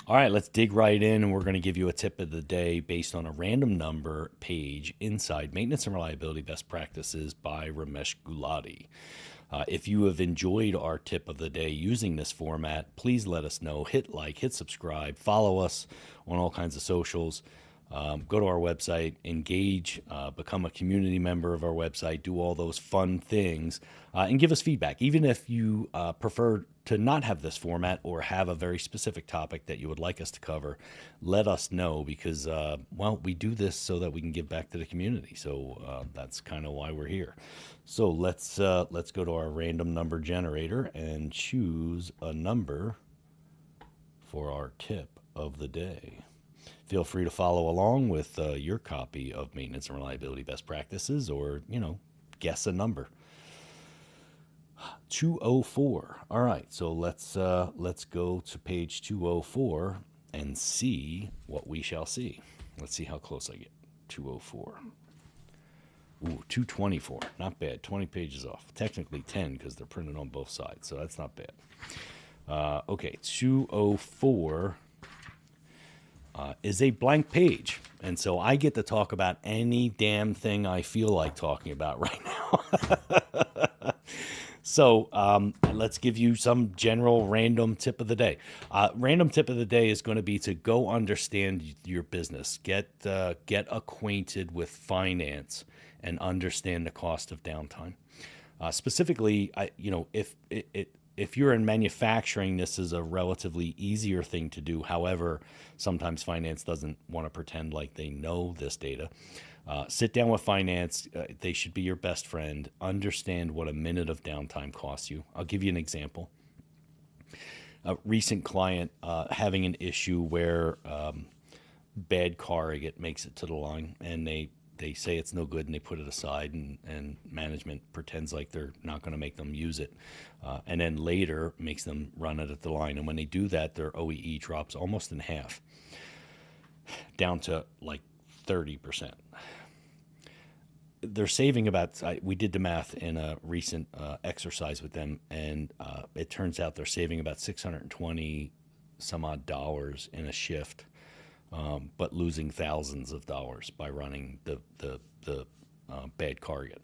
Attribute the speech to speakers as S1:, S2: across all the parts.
S1: All right, let's dig right in, and we're going to give you a tip of the day based on a random number page inside Maintenance and Reliability Best Practices by Ramesh Gulati. If you have enjoyed our tip of the day using this format, please let us know. Hit like, hit subscribe, follow us on all kinds of socials. Go to our website, engage, become a community member of our website, do all those fun things, and give us feedback. Even if you prefer to not have this format or have a very specific topic that you would like us to cover, let us know because, well, we do this so that we can give back to the community. So that's kind of why we're here. So let's go to our random number generator and choose a number for our tip of the day. Feel free to follow along with your copy of Maintenance and Reliability Best Practices or, guess a number. 204. All right, so let's go to page 204 and see what we shall see. Let's see how close I get. 204. Ooh, 224. Not bad. 20 pages off. Technically 10 because they're printed on both sides, so that's not bad. Okay, 204 is a blank page. And so I get to talk about any damn thing I feel like talking about right now. So let's give you some general random tip of the day. Random tip of the day is going to be to go understand your business, get acquainted with finance, and understand the cost of downtime. Specifically, if you're in manufacturing, this is a relatively easier thing to do. However, sometimes finance doesn't want to pretend like they know this data. Sit down with finance. They should be your best friend. Understand what a minute of downtime costs you. I'll give you an example. A recent client having an issue where bad corrugate makes it to the line, and they say it's no good and they put it aside, and management pretends like they're not going to make them use it, and then later makes them run it at the line. And when they do that, their OEE drops almost in half, down to like 30%. They're saving about, we did the math in a recent exercise with them, and it turns out they're saving about 620 some odd dollars in a shift, but losing thousands of dollars by running the bad corrugate.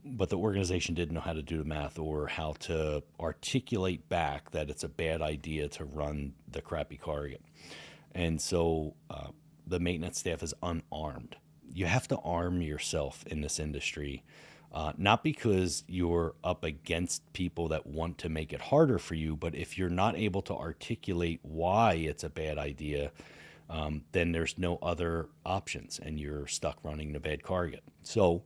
S1: But the organization didn't know how to do the math or how to articulate back that it's a bad idea to run the crappy corrugate. And so the maintenance staff is unarmed. You have to arm yourself in this industry, not because you're up against people that want to make it harder for you, but if you're not able to articulate why it's a bad idea, then there's no other options and you're stuck running the bad corrugate. So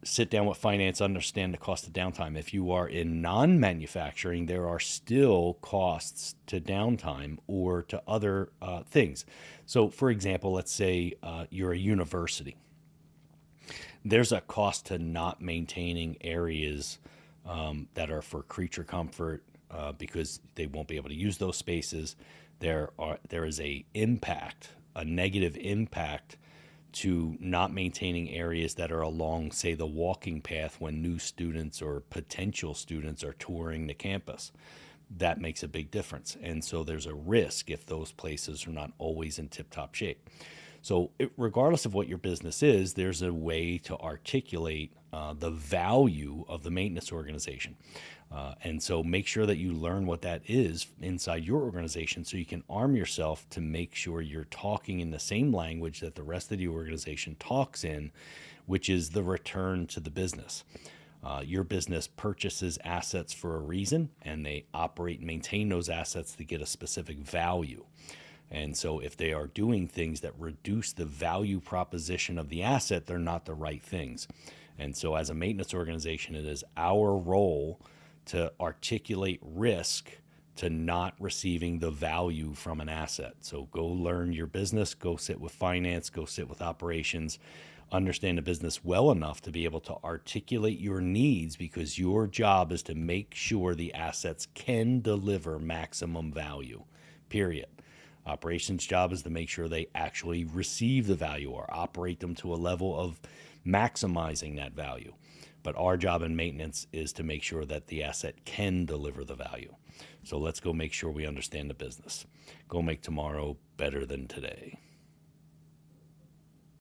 S1: sit down with finance, understand the cost of downtime. If you are in non-manufacturing, there are still costs to downtime or to other things. So, for example, let's say you're a university. There's a cost to not maintaining areas that are for creature comfort because they won't be able to use those spaces. There is a negative impact to not maintaining areas that are along, say, the walking path when new students or potential students are touring the campus. That makes a big difference. And so there's a risk if those places are not always in tip-top shape. So regardless of what your business is, there's a way to articulate the value of the maintenance organization. And so make sure that you learn what that is inside your organization so you can arm yourself to make sure you're talking in the same language that the rest of the organization talks in, which is the return to the business. Your business purchases assets for a reason, and they operate and maintain those assets to get a specific value. And so if they are doing things that reduce the value proposition of the asset, they're not the right things. And so as a maintenance organization, it is our role to articulate risk to not receiving the value from an asset. So go learn your business, go sit with finance, go sit with operations, understand the business well enough to be able to articulate your needs, because your job is to make sure the assets can deliver maximum value, period. Operations job is to make sure they actually receive the value or operate them to a level of maximizing that value. But our job in maintenance is to make sure that the asset can deliver the value. So let's go make sure we understand the business. Go make tomorrow better than today.